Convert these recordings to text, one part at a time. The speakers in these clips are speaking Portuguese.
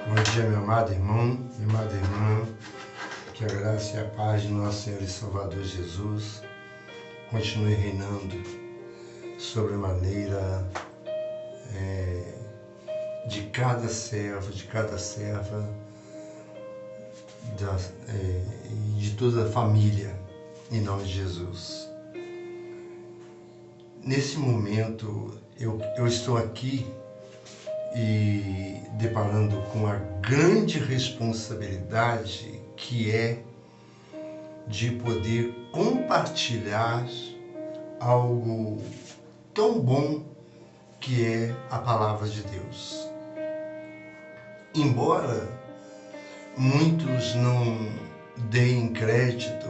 Bom dia, meu amado irmão, minha amada irmã, que a graça e a paz de nosso Senhor e Salvador Jesus continue reinando sobremaneira de cada servo, de cada serva e de toda a família, em nome de Jesus. Nesse momento, eu estou aqui e deparando com a grande responsabilidade que é de poder compartilhar algo tão bom que é a palavra de Deus. Embora muitos não deem crédito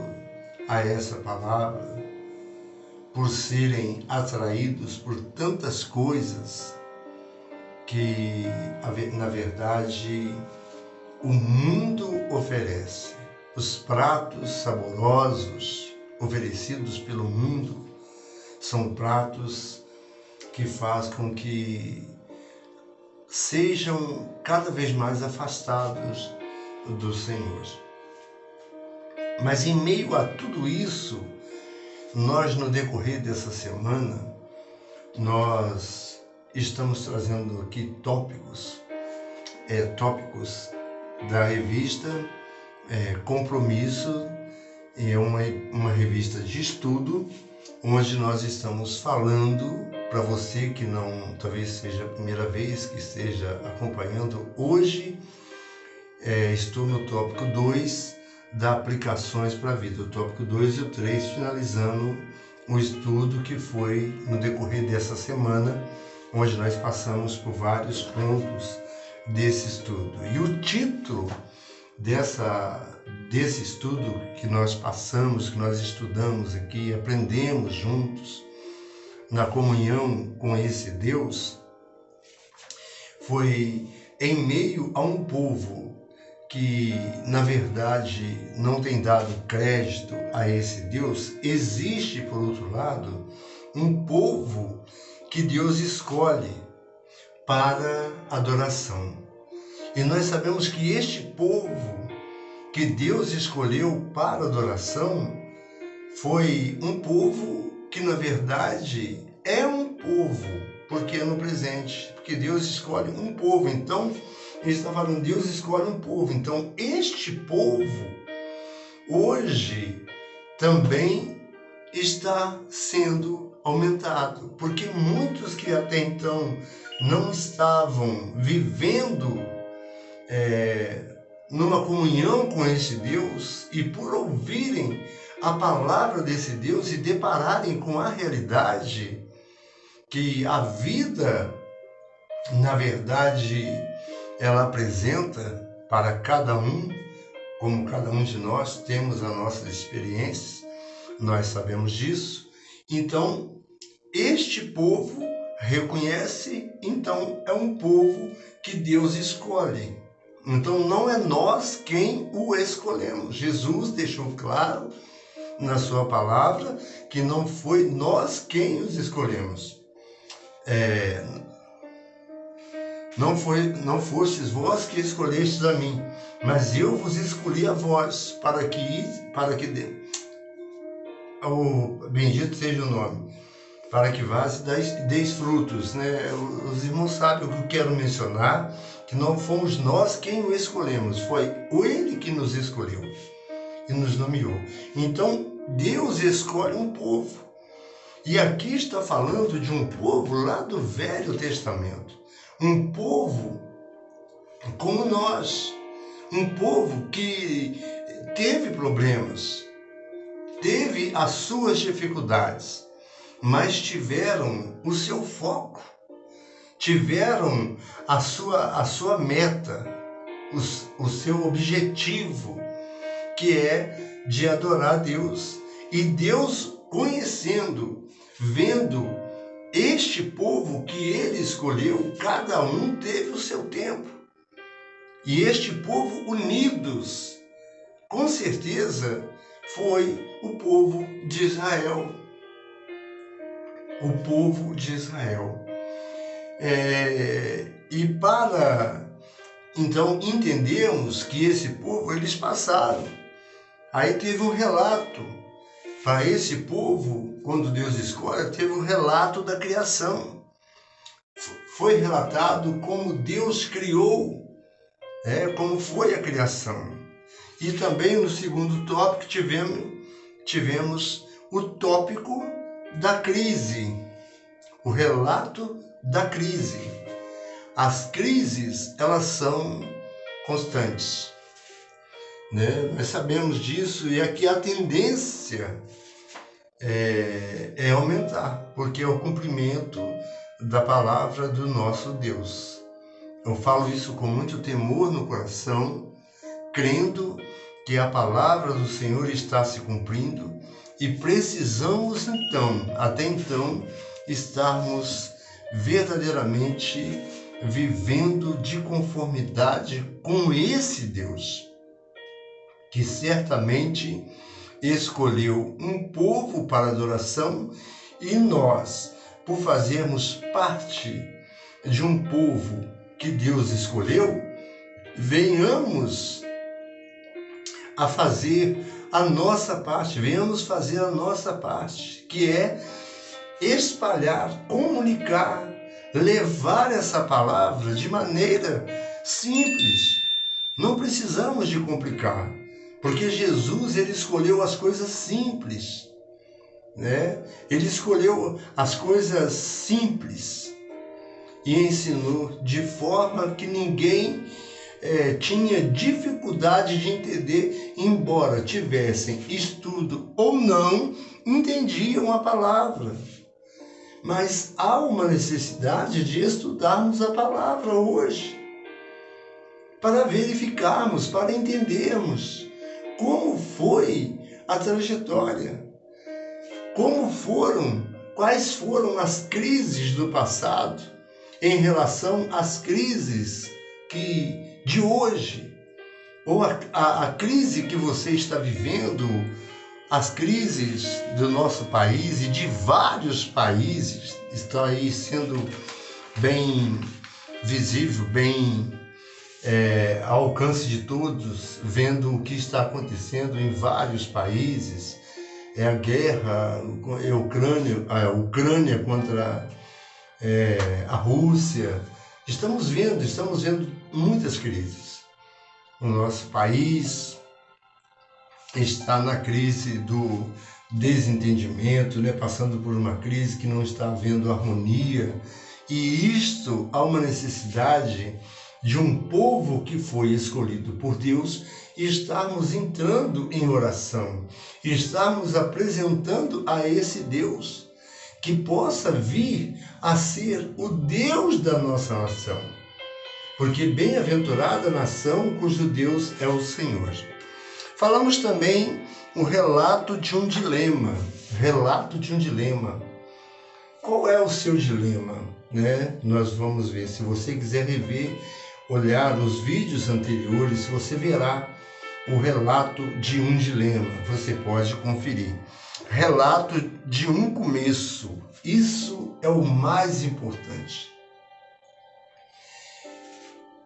a essa palavra, por serem atraídos por tantas coisas que, na verdade, o mundo oferece. Os pratos saborosos oferecidos pelo mundo são pratos que fazem com que sejam cada vez mais afastados do Senhor. Mas em meio a tudo isso, nós no decorrer dessa semana, nós estamos trazendo aqui tópicos da revista Compromisso, é uma revista de estudo, onde nós estamos falando, para você que não, talvez seja a primeira vez que esteja acompanhando, hoje estou no tópico 2 da aplicações para a vida, o tópico 2 e o 3, finalizando o estudo que foi no decorrer dessa semana, onde nós passamos por vários pontos desse estudo. E o título desse estudo que nós passamos, que nós estudamos aqui, aprendemos juntos, na comunhão com esse Deus, foi em meio a um povo que, na verdade, não tem dado crédito a esse Deus. Existe, por outro lado, um povo que Deus escolhe para adoração. E nós sabemos que este povo que Deus escolheu para adoração foi um povo que, na verdade, é um povo, porque é no presente, porque Deus escolhe um povo. Então, ele está falando, Deus escolhe um povo. Então, este povo, hoje, também está sendo aumentado, porque muitos que até então não estavam vivendo numa comunhão com esse Deus, e por ouvirem a palavra desse Deus e depararem com a realidade que a vida, na verdade, ela apresenta para cada um, como cada um de nós temos as nossas experiências, nós sabemos disso. Então, este povo reconhece, então é um povo que Deus escolhe. Então, não é nós quem o escolhemos. Jesus deixou claro na sua palavra que não foi nós quem os escolhemos. Não fostes vós que escolhestes a mim, mas eu vos escolhi a vós, para que bendito seja o nome, para que vás e deis frutos, né? Os irmãos sabem o que eu quero mencionar, que não fomos nós quem o escolhemos, foi ele que nos escolheu e nos nomeou. Então, Deus escolhe um povo. E aqui está falando de um povo lá do Velho Testamento. Um povo como nós. Um povo que teve problemas, teve as suas dificuldades, mas tiveram o seu foco, tiveram a sua meta, o seu objetivo, que é de adorar a Deus. E Deus, conhecendo, vendo este povo que ele escolheu, cada um teve o seu tempo. E este povo unidos, com certeza, foi o povo de Israel. O povo de Israel. E para Então entendemos que esse povo, eles passaram. Aí teve um relato. Para esse povo, quando Deus escolhe, teve um relato da criação. Foi relatado como Deus criou, como foi a criação. E também no segundo tópico tivemos o tópico da crise, o relato da crise. As crises, elas são constantes, né? Nós sabemos disso, e aqui a tendência é aumentar, porque é o cumprimento da palavra do nosso Deus. Eu falo isso com muito temor no coração, crendo que a palavra do Senhor está se cumprindo, e precisamos então, até então, estarmos verdadeiramente vivendo de conformidade com esse Deus, que certamente escolheu um povo para adoração, e nós, por fazermos parte de um povo que Deus escolheu, venhamos a fazer a nossa parte, venhamos fazer a nossa parte, que é espalhar, comunicar, levar essa palavra de maneira simples. Não precisamos de complicar, porque Jesus, ele escolheu as coisas simples, né? Ele escolheu as coisas simples e ensinou de forma que ninguém tinha dificuldade de entender, embora tivessem estudo ou não, entendiam a palavra. Mas há uma necessidade de estudarmos a palavra hoje, para verificarmos, para entendermos como foi a trajetória, quais foram as crises do passado em relação às crises de hoje, ou a crise que você está vivendo, as crises do nosso país e de vários países, está aí sendo bem visível, bem ao alcance de todos, vendo o que está acontecendo em vários países. É a guerra, a Ucrânia contra a Rússia. Estamos vendo muitas crises. O nosso país está na crise do desentendimento, né? Passando por uma crise que não está havendo harmonia. E isto há uma necessidade de um povo que foi escolhido por Deus e estarmos entrando em oração, e estarmos apresentando a esse Deus, que possa vir a ser o Deus da nossa nação. Porque bem-aventurada a nação cujo Deus é o Senhor. Falamos também o relato de um dilema. Qual é o seu dilema, né? Nós vamos ver. Se você quiser rever, olhar os vídeos anteriores, você verá o relato de um dilema. Você pode conferir. Relato de um começo. Isso é o mais importante.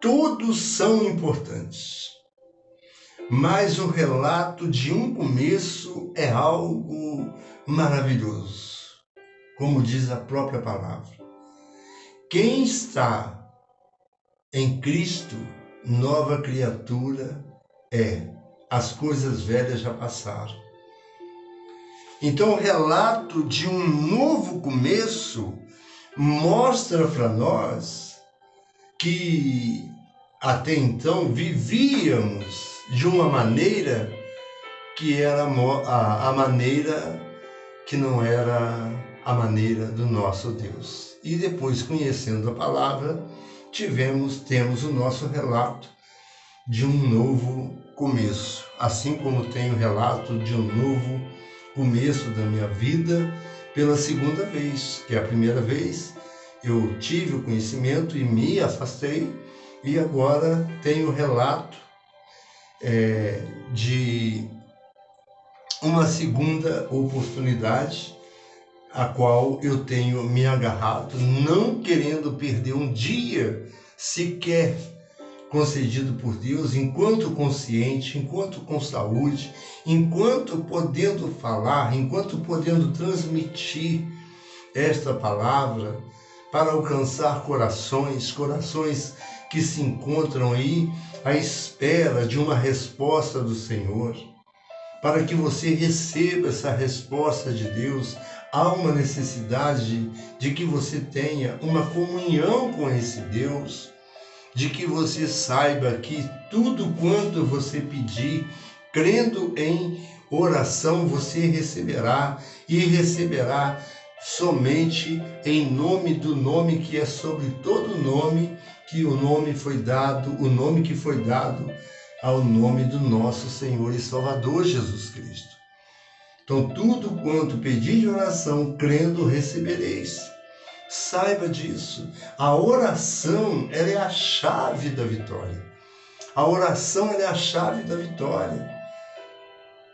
Todos são importantes, mas o relato de um começo é algo maravilhoso, como diz a própria palavra. Quem está em Cristo, nova criatura é. As coisas velhas já passaram. Então, o relato de um novo começo mostra para nós que até então vivíamos de uma maneira que era a maneira que não era a maneira do nosso Deus. E depois, conhecendo a palavra, temos o nosso relato de um novo começo. Assim como tenho o relato de um novo começo da minha vida pela segunda vez, que é a primeira vez eu tive o conhecimento e me afastei, e agora tenho o relato de uma segunda oportunidade, a qual eu tenho me agarrado, não querendo perder um dia sequer concedido por Deus, enquanto consciente, enquanto com saúde, enquanto podendo falar, enquanto podendo transmitir esta palavra para alcançar corações que se encontram aí à espera de uma resposta do Senhor, para que você receba essa resposta de Deus. Há uma necessidade de que você tenha uma comunhão com esse Deus, de que você saiba que tudo quanto você pedir, crendo em oração, você receberá, e receberá somente em nome do nome que é sobre todo nome, que o nome foi dado, o nome que foi dado ao nome do nosso Senhor e Salvador Jesus Cristo. Então, tudo quanto pedir de oração, crendo, recebereis. Saiba disso. A oração, ela é a chave da vitória. A oração, ela é a chave da vitória.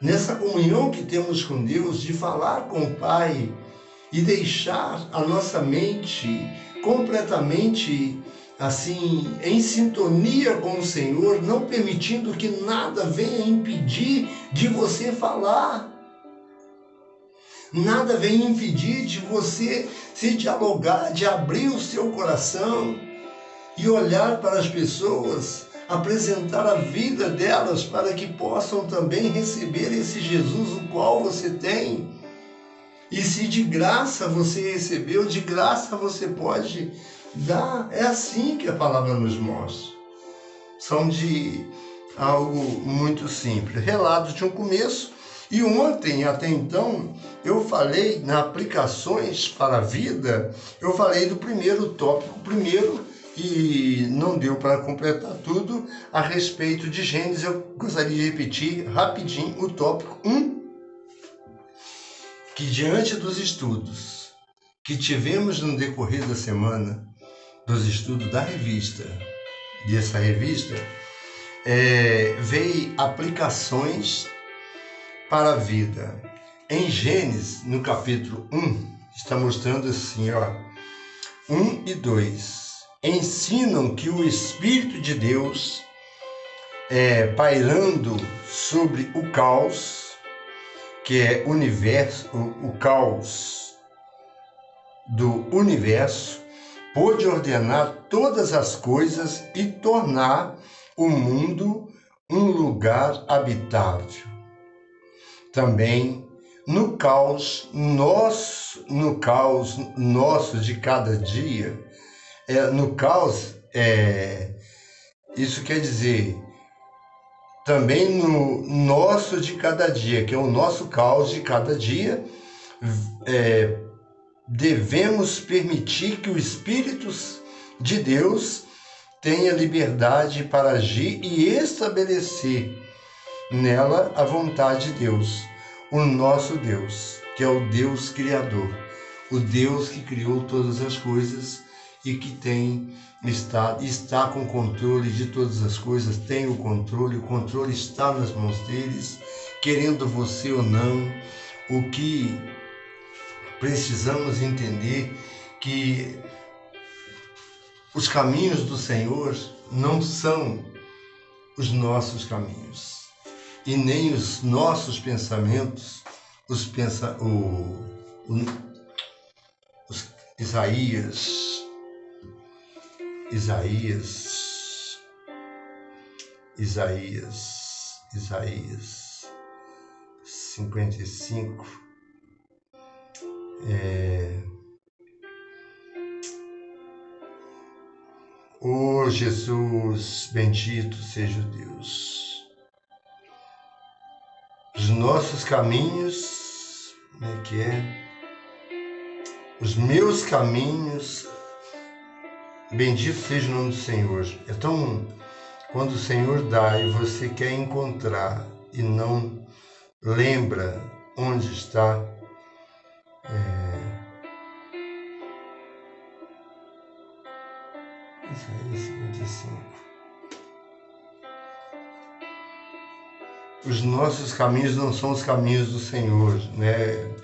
Nessa comunhão que temos com Deus, de falar com o Pai e deixar a nossa mente completamente assim, em sintonia com o Senhor, não permitindo que nada venha impedir de você falar. Nada venha impedir de você se dialogar, de abrir o seu coração e olhar para as pessoas, apresentar a vida delas para que possam também receber esse Jesus o qual você tem. E se de graça você recebeu, de graça você pode dar. É assim que a palavra nos mostra. São de algo muito simples. Relatos de um começo. E ontem, até então, eu falei nas aplicações para a vida, eu falei do primeiro tópico, e não deu para completar tudo, a respeito de Gênesis. Eu gostaria de repetir rapidinho o tópico 1, que diante dos estudos que tivemos no decorrer da semana, dos estudos da revista, dessa revista, veio aplicações para a vida. Em Gênesis, no capítulo 1, está mostrando assim, 1 e 2, ensinam que o Espírito de Deus, pairando sobre o caos, que é o caos do universo, pôde ordenar todas as coisas e tornar o mundo um lugar habitável. Também no caos nosso de cada dia, isso quer dizer, também no nosso de cada dia, que é o nosso caos de cada dia, devemos permitir que o Espírito de Deus tenha liberdade para agir e estabelecer nela a vontade de Deus, o nosso Deus, que é o Deus Criador, o Deus que criou todas as coisas e que está com controle de todas as coisas, tem o controle está nas mãos deles, querendo você ou não. O que precisamos entender que os caminhos do Senhor não são os nossos caminhos, e nem os nossos pensamentos, Isaías 55, Oh Jesus, bendito seja Deus. Os nossos caminhos, os meus caminhos, bendito seja o nome do Senhor. Então, quando o Senhor dá e você quer encontrar e não lembra onde está, Isaías 55. Os nossos caminhos não são os caminhos do Senhor, né?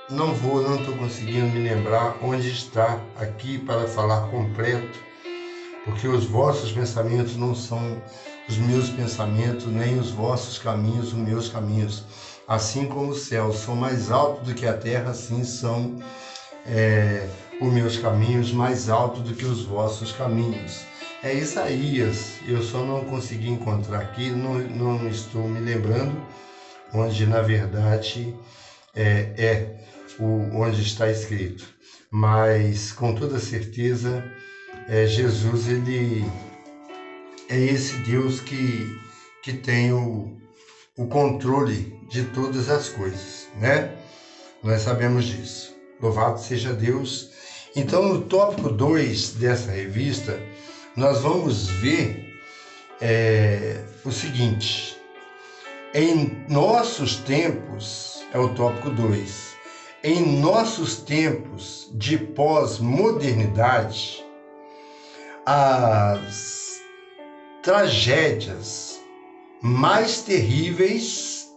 Não estou conseguindo me lembrar onde está aqui para falar completo, porque os vossos pensamentos não são os meus pensamentos, nem os vossos caminhos os meus caminhos. Assim como os céus são mais altos do que a terra, assim são os meus caminhos mais altos do que os vossos caminhos. É Isaías, eu só não consegui encontrar aqui, não estou me lembrando, onde na verdade onde está escrito. Mas com toda certeza, Jesus, ele é esse Deus que tem o controle de todas as coisas, né? Nós sabemos disso. Louvado seja Deus. Então, no tópico 2 dessa revista, nós vamos ver o seguinte: em nossos tempos, é o tópico 2, em nossos tempos de pós-modernidade, as tragédias mais terríveis,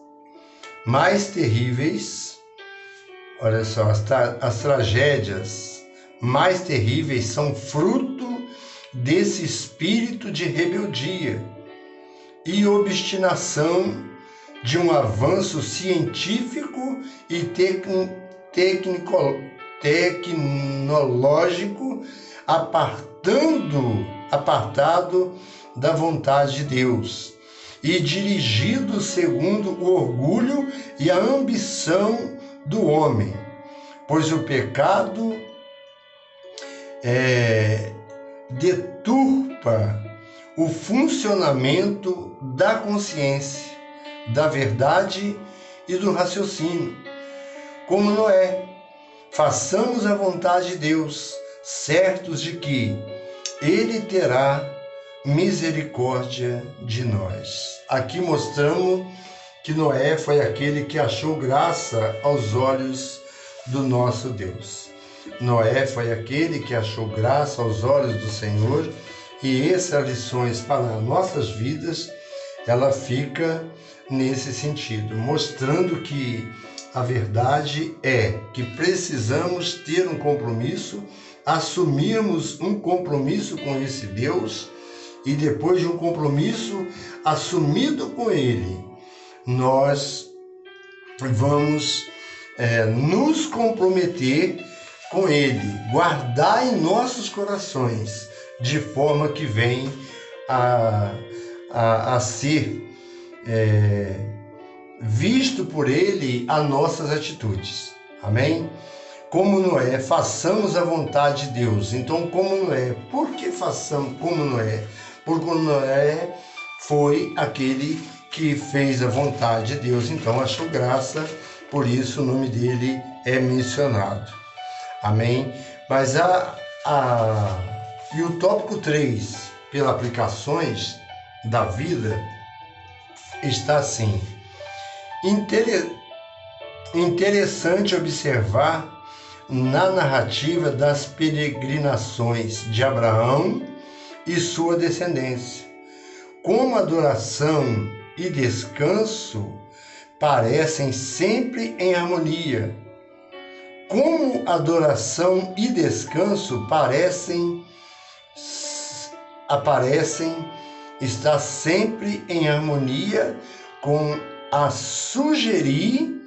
olha só, as tragédias mais terríveis são fruto desse espírito de rebeldia e obstinação de um avanço científico e tecnológico apartado da vontade de Deus e dirigido segundo o orgulho e a ambição do homem, pois o pecado deturpa o funcionamento da consciência, da verdade e do raciocínio. Como Noé, façamos a vontade de Deus, certos de que Ele terá misericórdia de nós. Aqui mostramos que Noé foi aquele que achou graça aos olhos do nosso Deus. Noé foi aquele que achou graça aos olhos do Senhor, e essas lições para nossas vidas, ela fica nesse sentido, mostrando que a verdade é que precisamos ter um compromisso, assumirmos um compromisso com esse Deus, e depois de um compromisso assumido com Ele, nós vamos nos comprometer com Ele, guardar em nossos corações, de forma que vem a ser visto por Ele as nossas atitudes. Amém? Como Noé, façamos a vontade de Deus. Então, como Noé, por que façamos como Noé? Porque Noé foi aquele que fez a vontade de Deus, então achou graça, por isso o nome dele é mencionado. Amém? Mas e o tópico 3, pelas aplicações da vida, está assim: interessante observar na narrativa das peregrinações de Abraão e sua descendência, como adoração e descanso parecem sempre em harmonia. Como adoração e descanso aparecem estar sempre em harmonia, como a sugerir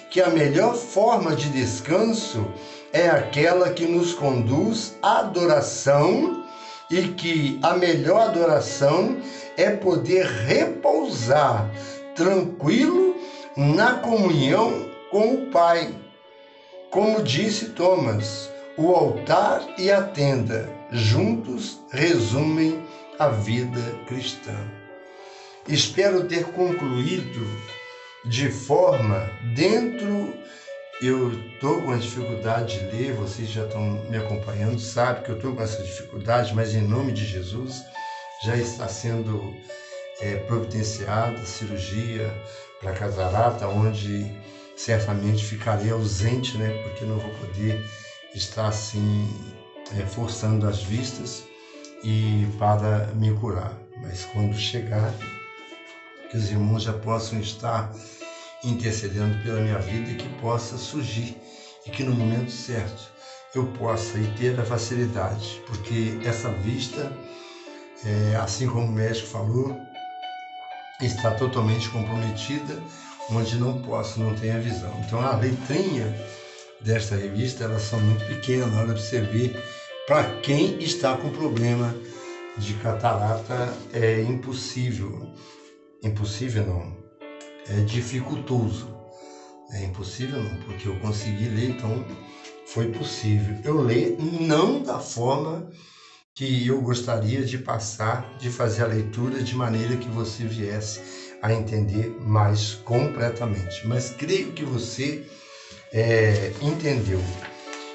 que a melhor forma de descanso é aquela que nos conduz à adoração, e que a melhor adoração é poder repousar tranquilo na comunhão com o Pai. Como disse Thomas, o altar e a tenda juntos resumem a vida cristã. Espero ter concluído de forma eu estou com a dificuldade de ler, vocês já estão me acompanhando, sabem que eu estou com essa dificuldade, mas em nome de Jesus já está sendo providenciada cirurgia para catarata, onde certamente ficarei ausente, né? Porque não vou poder estar assim forçando as vistas e para me curar. Mas quando chegar, que os irmãos já possam estar intercedendo pela minha vida, e que possa surgir, e que no momento certo eu possa e ter a facilidade, porque essa vista, assim como o médico falou, está totalmente comprometida, onde não tenho a visão. Então a letrinha desta revista, elas são muito pequenas, olha para você ver, para quem está com problema de catarata é impossível não, é dificultoso, é impossível não, porque eu consegui ler, então foi possível eu ler, não da forma que eu gostaria de passar, de fazer a leitura de maneira que você viesse a entender mais completamente, mas creio que você entendeu.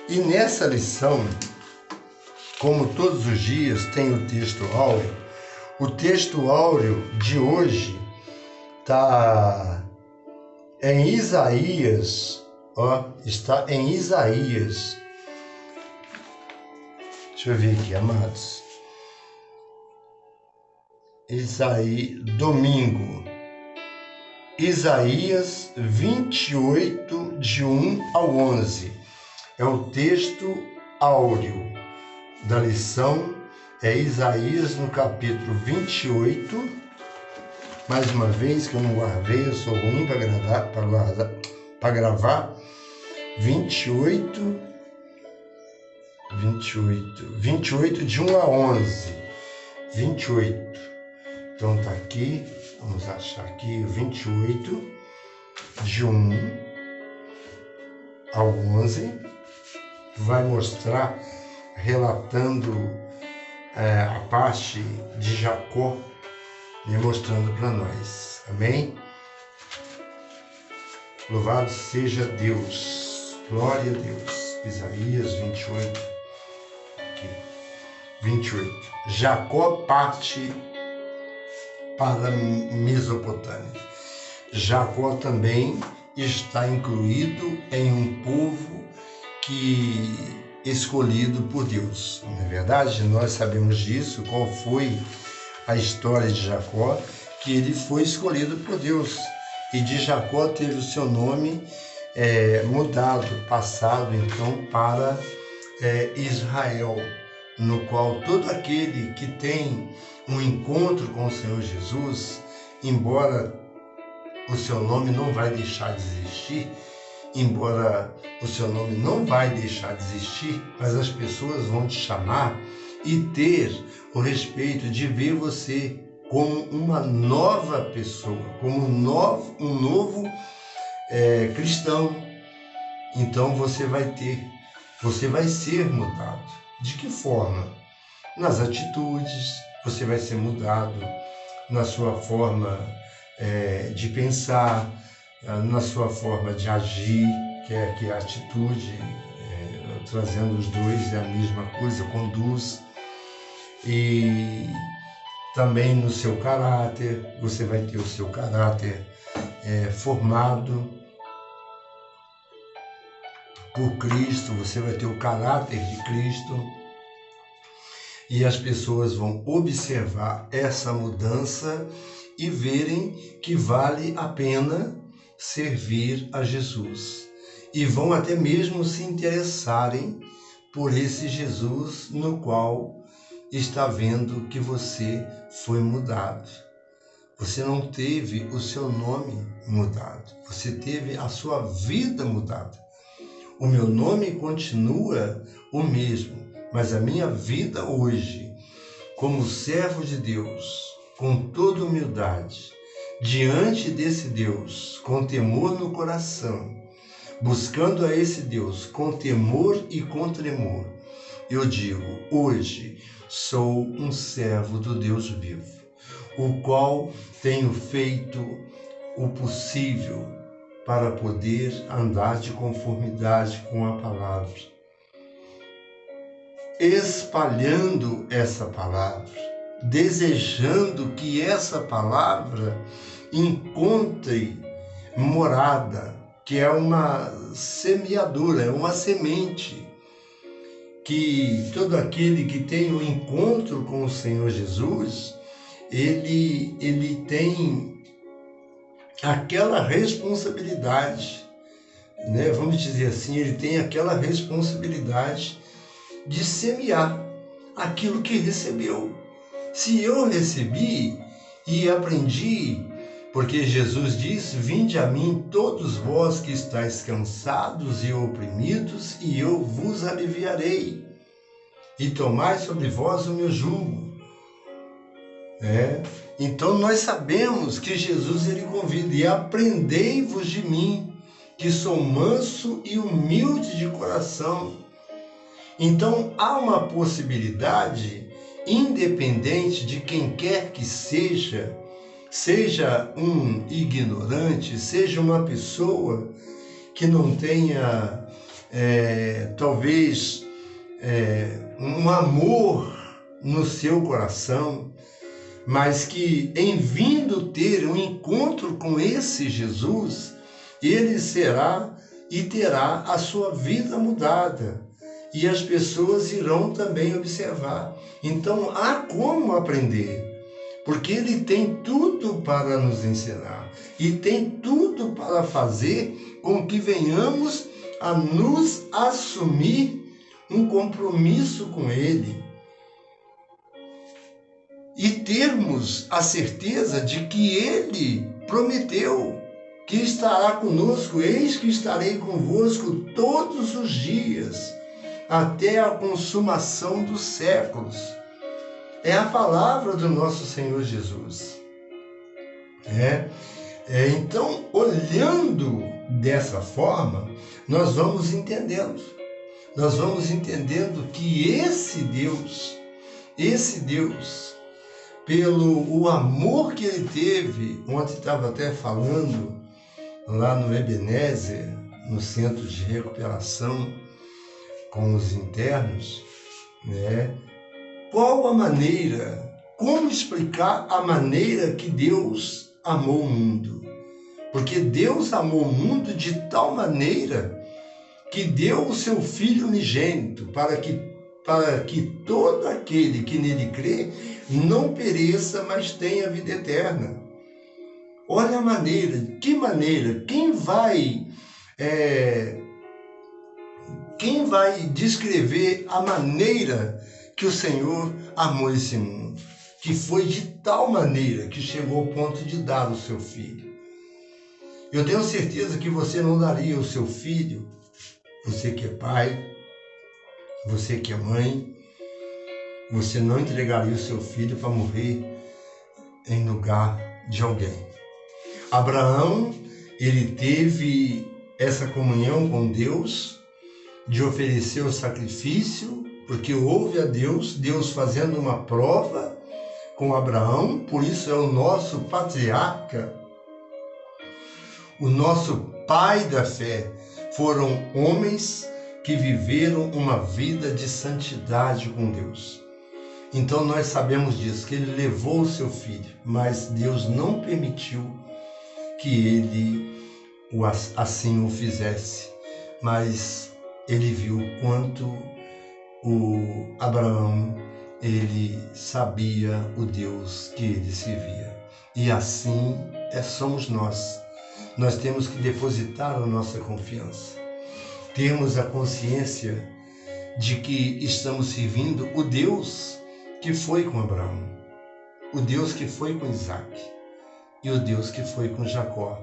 E nessa lição, como todos os dias, tem o texto áureo. O texto áureo de hoje está em Isaías, está em Isaías. Deixa eu ver aqui, amados. Domingo. Isaías 28, de 1 ao 11. É o texto áureo da lição, é Isaías no capítulo 28. Mais uma vez, que eu não guardei, eu sou ruim para gravar. 28, de 1 a 11. 28. Então tá aqui, vamos achar aqui, 28, de 1 ao 11. Vai mostrar, relatando a parte de Jacó, demonstrando para nós. Amém? Louvado seja Deus. Glória a Deus. Isaías 28. Aqui. 28. Jacó parte para a Mesopotâmia. Jacó também está incluído em um povo escolhido por Deus. Não é verdade? Nós sabemos disso. Qual foi a história de Jacó? Que ele foi escolhido por Deus. E de Jacó teve o seu nome mudado, passado então para Israel, no qual todo aquele que tem um encontro com o Senhor Jesus, embora o seu nome não vai deixar de existir, mas as pessoas vão te chamar e ter o respeito de ver você como uma nova pessoa, como um novo cristão. Então você vai ser mudado. De que forma? Nas atitudes, você vai ser mudado na sua forma de pensar, na sua forma de agir, que é a atitude, trazendo os dois, é a mesma coisa, conduz. E também no seu caráter, você vai ter o seu caráter formado por Cristo, você vai ter o caráter de Cristo, e as pessoas vão observar essa mudança e verem que vale a pena servir a Jesus, e vão até mesmo se interessarem por esse Jesus no qual está vendo que você foi mudado. Você não teve o seu nome mudado, você teve a sua vida mudada. O meu nome continua o mesmo, mas a minha vida hoje, como servo de Deus, com toda humildade, diante desse Deus, com temor no coração, buscando a esse Deus com temor e com tremor, eu digo, hoje sou um servo do Deus vivo, o qual tenho feito o possível para poder andar de conformidade com a palavra, espalhando essa palavra, desejando que essa palavra encontre morada, que é uma semeadura, é uma semente, que todo aquele que tem um encontro com o Senhor Jesus, ele tem aquela responsabilidade né, vamos dizer assim, ele tem aquela responsabilidade de semear aquilo que recebeu. Se eu recebi e aprendi, porque Jesus diz: vinde a mim todos vós que estáis cansados e oprimidos, e eu vos aliviarei. E tomai sobre vós o meu jugo. Então nós sabemos que Jesus ele convida: e aprendei-vos de mim, que sou manso e humilde de coração. Então há uma possibilidade, independente de quem quer que seja um ignorante, seja uma pessoa que não tenha, talvez, um amor no seu coração, mas que em vindo ter um encontro com esse Jesus, ele será e terá a sua vida mudada. E as pessoas irão também observar. Então há como aprender, porque ele tem tudo para nos ensinar e tem tudo para fazer com que venhamos a nos assumir um compromisso com ele e termos a certeza de que ele prometeu que estará conosco. Eis que estarei convosco todos os dias, até a consumação dos séculos. É a palavra do nosso Senhor Jesus. Então, olhando dessa forma, nós vamos entendendo que esse Deus, pelo o amor que ele teve, ontem estava até falando lá no Ebenezer, no centro de recuperação com os internos, qual a maneira, como explicar a maneira que Deus amou o mundo? Porque Deus amou o mundo de tal maneira que deu o seu Filho unigênito para que todo aquele que nele crê não pereça, mas tenha vida eterna. Olha a maneira, que maneira, quem vai descrever a maneira que o Senhor amou esse mundo, que foi de tal maneira que chegou ao ponto de dar o seu Filho. Eu tenho certeza que você não daria o seu filho, você que é pai, você que é mãe, você não entregaria o seu filho para morrer em lugar de alguém. Abraão, ele teve essa comunhão com Deus, de oferecer o sacrifício, porque houve a Deus fazendo uma prova com Abraão, por isso é o nosso patriarca, o nosso pai da fé. Foram homens que viveram uma vida de santidade com Deus. Então nós sabemos disso, que ele levou o seu filho, mas Deus não permitiu que ele assim o fizesse. Mas ele viu quanto o Abraão, ele sabia o Deus que ele servia. E assim somos nós. Nós temos que depositar a nossa confiança. Termos a consciência de que estamos servindo o Deus que foi com Abraão, o Deus que foi com Isaac, e o Deus que foi com Jacó,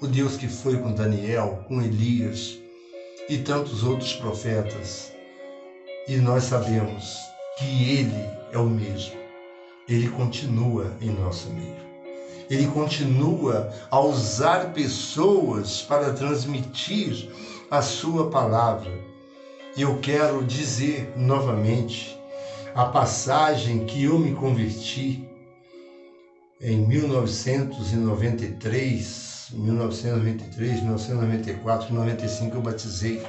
o Deus que foi com Daniel, com Elias e tantos outros profetas. E nós sabemos que Ele é o mesmo. Ele continua em nosso meio. Ele continua a usar pessoas para transmitir a sua palavra. E eu quero dizer novamente a passagem que eu me converti em 1993, 1994, 95 eu batizei.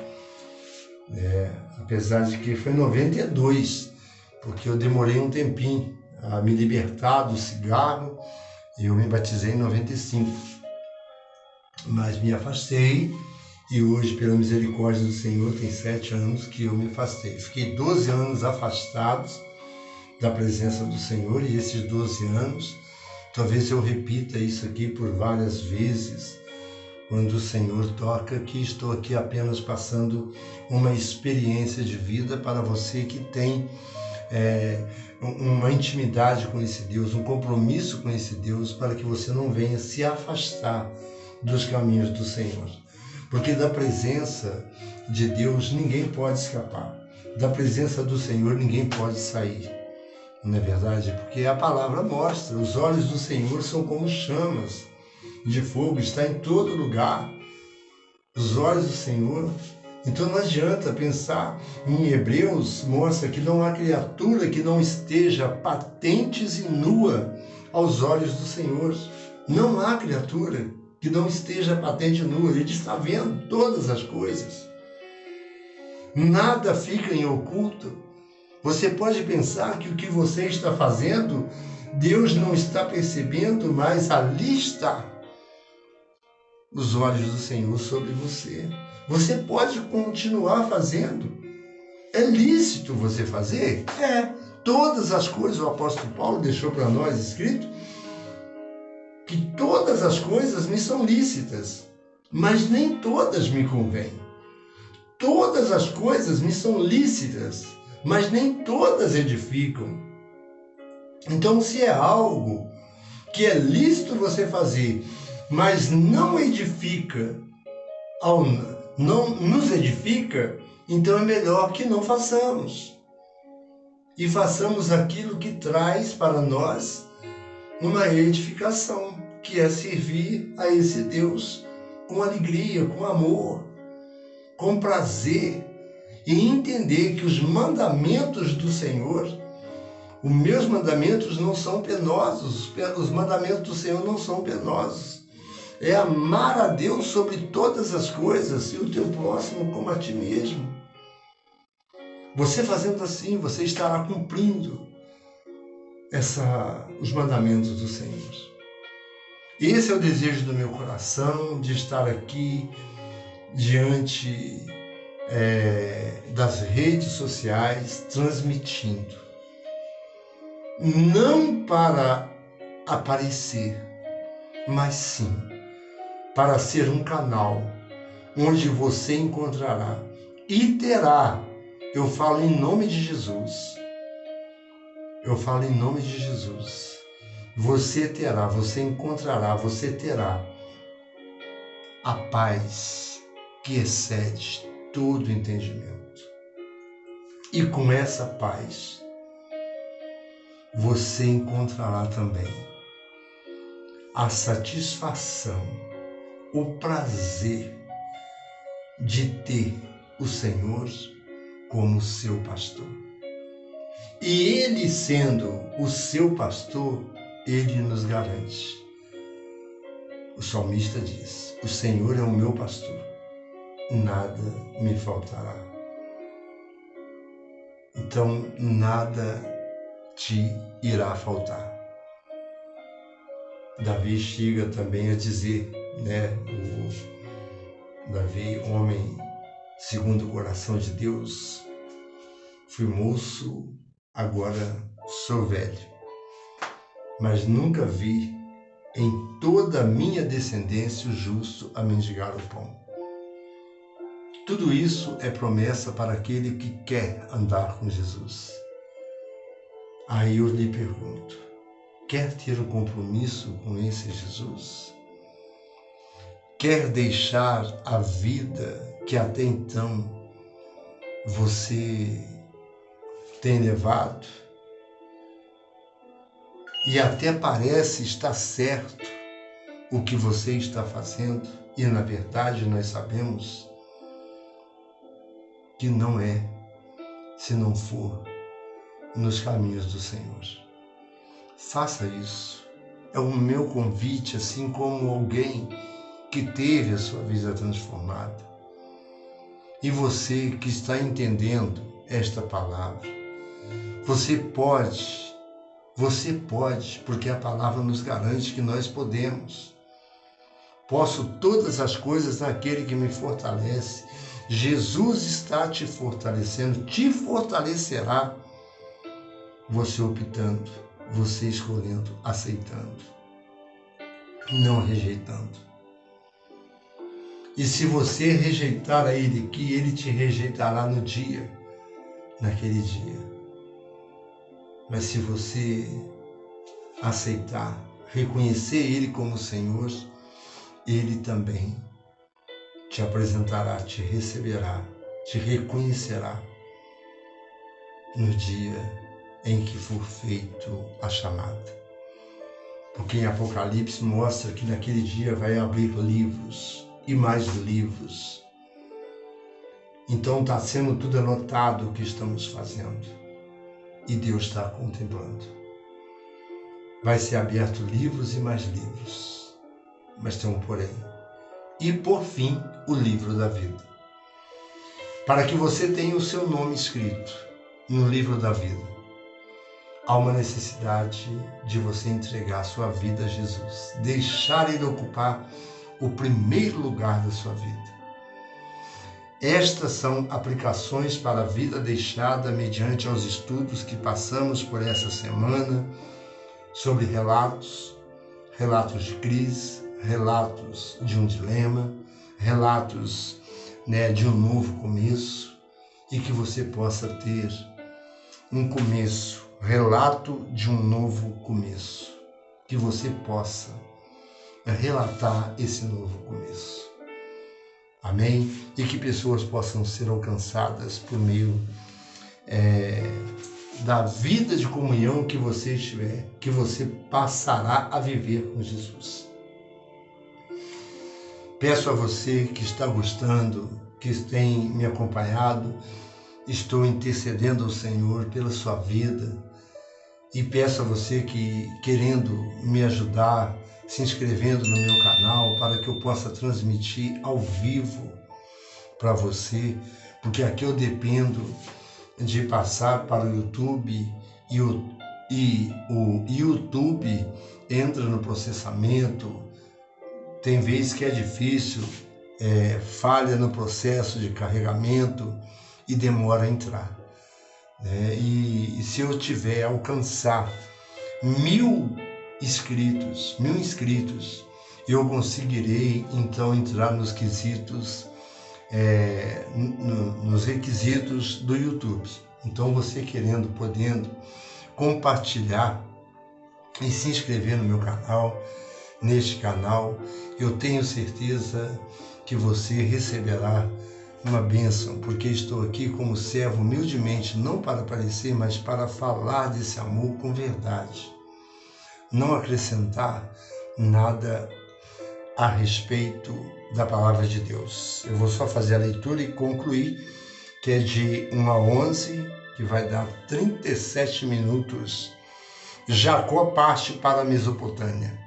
Apesar de que foi em 92, porque eu demorei um tempinho a me libertar do cigarro. Eu me batizei em 95, mas me afastei, e hoje, pela misericórdia do Senhor, tem 7 anos que eu me afastei. Fiquei 12 anos afastados da presença do Senhor, e esses 12 anos, talvez eu repita isso aqui por várias vezes, quando o Senhor toca, que estou aqui apenas passando uma experiência de vida para você que tem uma intimidade com esse Deus, um compromisso com esse Deus, para que você não venha se afastar dos caminhos do Senhor. Porque da presença de Deus ninguém pode escapar. Da presença do Senhor ninguém pode sair. Não é verdade? Porque a palavra mostra, os olhos do Senhor são como chamas de fogo, está em todo lugar. Os olhos do Senhor. Então não adianta pensar em Hebreus, mostra que não há criatura que não esteja patentes e nua aos olhos do Senhor. Não há criatura que não esteja patente e nua. Ele está vendo todas as coisas. Nada fica em oculto. Você pode pensar que o que você está fazendo, Deus não está percebendo, mas ali está os olhos do Senhor sobre você. Você pode continuar fazendo. É lícito você fazer? É. Todas as coisas, o apóstolo Paulo deixou para nós escrito que todas as coisas me são lícitas, mas nem todas me convêm. Todas as coisas me são lícitas, mas nem todas edificam. Então, se é algo que é lícito você fazer, mas não edifica, não nos edifica, então é melhor que não façamos. E façamos aquilo que traz para nós uma edificação, que é servir a esse Deus com alegria, com amor, com prazer, e entender que os mandamentos do Senhor, os meus mandamentos não são penosos, os mandamentos do Senhor não são penosos. É amar a Deus sobre todas as coisas e o teu próximo como a ti mesmo. Você fazendo assim, você estará cumprindo os mandamentos do Senhor. Esse é o desejo do meu coração, de estar aqui diante das redes sociais, transmitindo. Não para aparecer, mas sim para ser um canal onde você encontrará e terá, eu falo em nome de Jesus, você terá, você encontrará, você terá a paz que excede todo entendimento. E com essa paz, você encontrará também a satisfação, o prazer de ter o Senhor como seu pastor. E Ele sendo o seu pastor, Ele nos garante. O salmista diz: o Senhor é o meu pastor, nada me faltará. Então, nada te irá faltar. Davi chega também a dizer, Davi, homem segundo o coração de Deus, fui moço, agora sou velho, mas nunca vi em toda a minha descendência o justo a mendigar o pão. Tudo isso é promessa para aquele que quer andar com Jesus. Aí eu lhe pergunto, quer ter um compromisso com esse Jesus? Quer deixar a vida que até então você tem levado? E até parece estar certo o que você está fazendo, e na verdade nós sabemos que não é, se não for nos caminhos do Senhor. Faça isso. É o meu convite, assim como alguém que teve a sua vida transformada. E você que está entendendo esta palavra, você pode, porque a palavra nos garante que nós podemos. Posso todas as coisas naquele que me fortalece. Jesus está te fortalecendo, te fortalecerá. Você optando, você escolhendo, aceitando, não rejeitando. E se você rejeitar a Ele, que Ele te rejeitará naquele dia. Mas se você aceitar, reconhecer Ele como Senhor, Ele também te apresentará, te receberá, te reconhecerá no dia em que for feito a chamada. Porque em Apocalipse mostra que naquele dia vai abrir livros e mais livros. Então está sendo tudo anotado o que estamos fazendo e Deus está contemplando. Vai ser aberto livros e mais livros, mas tem um porém. E por fim, o livro da vida. Para que você tenha o seu nome escrito no livro da vida, há uma necessidade de você entregar a sua vida a Jesus, deixar Ele ocupar o primeiro lugar da sua vida. Estas são aplicações para a vida deixada mediante aos estudos que passamos por essa semana sobre relatos de crise, relatos de um dilema, relatos de um novo começo, e que você possa ter um começo, relato de um novo começo, que você possa relatar esse novo começo. Amém? E que pessoas possam ser alcançadas por meio da vida de comunhão que você estiver, que você passará a viver com Jesus. Peço a você que está gostando, que tem me acompanhado, estou intercedendo ao Senhor pela sua vida e peço a você que, querendo me ajudar, se inscrevendo no meu canal para que eu possa transmitir ao vivo para você, porque aqui eu dependo de passar para o YouTube e o YouTube entra no processamento, tem vezes que é difícil, falha no processo de carregamento e demora a entrar. E se eu tiver alcançar 1000 inscritos, eu conseguirei então entrar nos quesitos, nos requisitos do YouTube. Então você querendo, podendo compartilhar e se inscrever no meu canal, neste canal, eu tenho certeza que você receberá uma bênção, porque estou aqui como servo humildemente, não para aparecer, mas para falar desse amor com verdade. Não acrescentar nada a respeito da palavra de Deus. Eu vou só fazer a leitura e concluir, que é de 1 a 11, que vai dar 37 minutos. Jacó parte para a Mesopotâmia.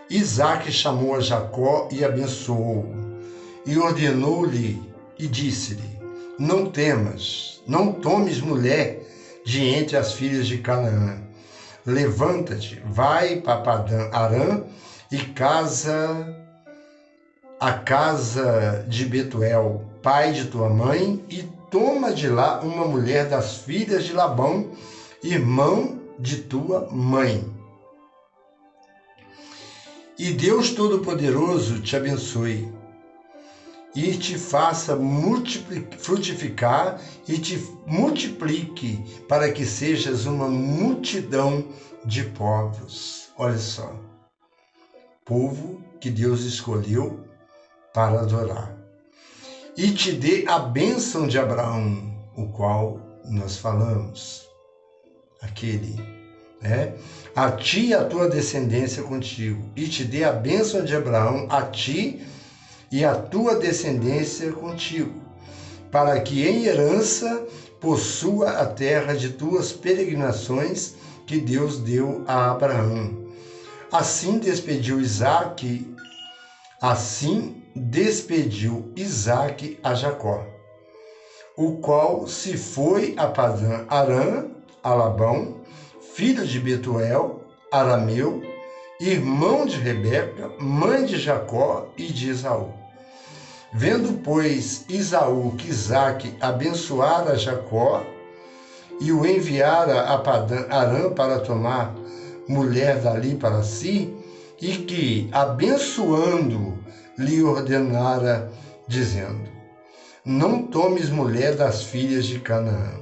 Isaac chamou a Jacó e abençoou-o, e ordenou-lhe e disse-lhe: não temas, não tomes mulher de entre as filhas de Canaã. Levanta-te, vai para Padã Arã e casa a casa de Betuel, pai de tua mãe, e toma de lá uma mulher das filhas de Labão, irmão de tua mãe. E Deus Todo-Poderoso te abençoe e te faça frutificar e te multiplique para que sejas uma multidão de povos. Olha só, povo que Deus escolheu para adorar. E te dê a bênção de Abraão, o qual nós falamos, aquele, a ti e a tua descendência contigo, e te dê a bênção de Abraão, a ti e a tua descendência contigo, para que em herança possua a terra de tuas peregrinações que Deus deu a Abraão. Assim despediu Isaac a Jacó, o qual se foi a Padã Arã, a Labão, filho de Betuel, arameu, irmão de Rebeca, mãe de Jacó e de Esaú. Vendo, pois, Esaú que Isaque abençoara Jacó e o enviara a Padã Arã para tomar mulher dali para si, e que, abençoando lhe ordenara, dizendo: não tomes mulher das filhas de Canaã.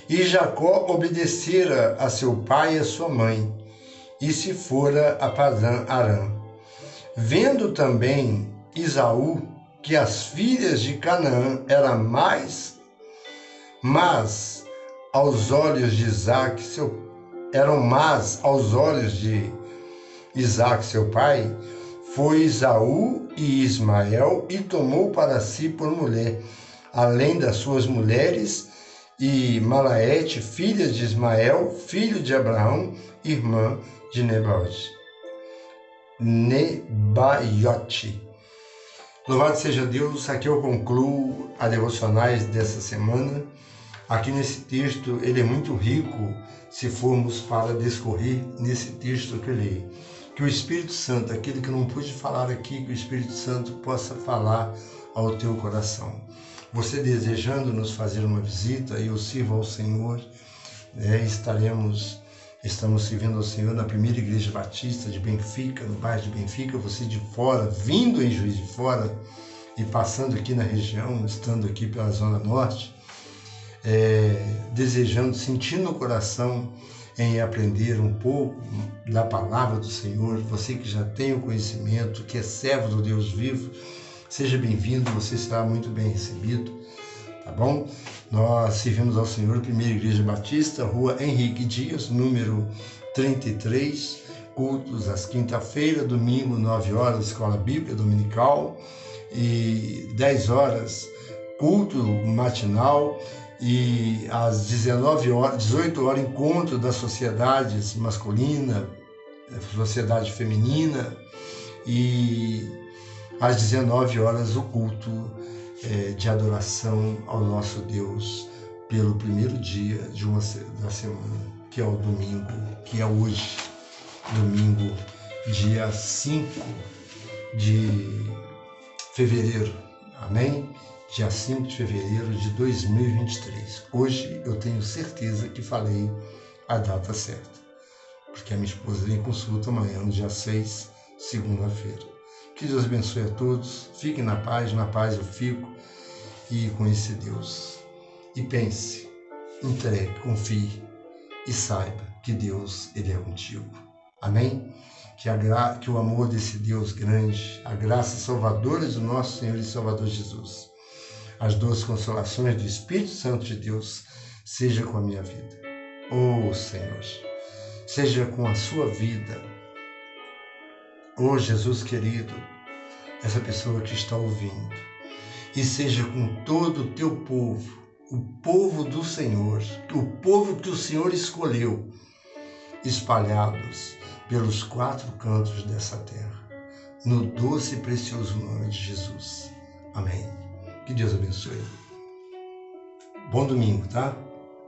E Jacó obedecera a seu pai e a sua mãe, e se fora a Padã-Arã. Vendo também Esaú que as filhas de Canaã eram mais aos olhos de Isaque, seu pai, foi Esaú e Ismael e tomou para si por mulher, além das suas mulheres, e Malaete, filha de Ismael, filho de Abraão, irmã de Nebaiote. Louvado seja Deus. Aqui eu concluo a devocionais dessa semana. Aqui nesse texto, ele é muito rico, se formos para discorrer nesse texto que eu li. Que o Espírito Santo, aquele que não pude falar aqui, que o Espírito Santo possa falar ao teu coração. Você desejando nos fazer uma visita, eu sirvo ao Senhor, estamos servindo ao Senhor na primeira igreja batista de Benfica, no bairro de Benfica. Você de fora, vindo em Juiz de Fora e passando aqui na região, estando aqui pela Zona Norte, desejando, sentindo no coração em aprender um pouco da palavra do Senhor, você que já tem o conhecimento, que é servo do Deus vivo, seja bem-vindo, você será muito bem recebido, tá bom? Nós servimos ao Senhor, Primeira Igreja Batista, Rua Henrique Dias, número 33, cultos às quinta-feira, domingo, 9 horas, Escola Bíblica Dominical, e 10 horas, culto matinal, e às 19 horas, 18 horas, encontro das sociedades masculina, sociedade feminina, e às 19 horas o culto de adoração ao nosso Deus pelo primeiro dia da semana, que é o domingo, que é hoje, domingo, dia 5 de fevereiro, amém? Dia 5 de fevereiro de 2023. Hoje eu tenho certeza que falei a data certa, porque a minha esposa vem em consulta amanhã, no dia 6, segunda-feira. Que Deus abençoe a todos, fiquem na paz eu fico, e com esse Deus. E pense, entregue, confie e saiba que Deus, Ele é contigo. Amém? Que o amor desse Deus grande, a graça salvadora do nosso Senhor e Salvador Jesus, as doces consolações do Espírito Santo de Deus, seja com a minha vida. Oh Senhor, seja com a sua vida. Oh Jesus querido, essa pessoa que está ouvindo, e seja com todo o teu povo, o povo do Senhor, o povo que o Senhor escolheu, espalhados pelos 4 cantos dessa terra, no doce e precioso nome de Jesus. Amém. Que Deus abençoe. Bom domingo, tá?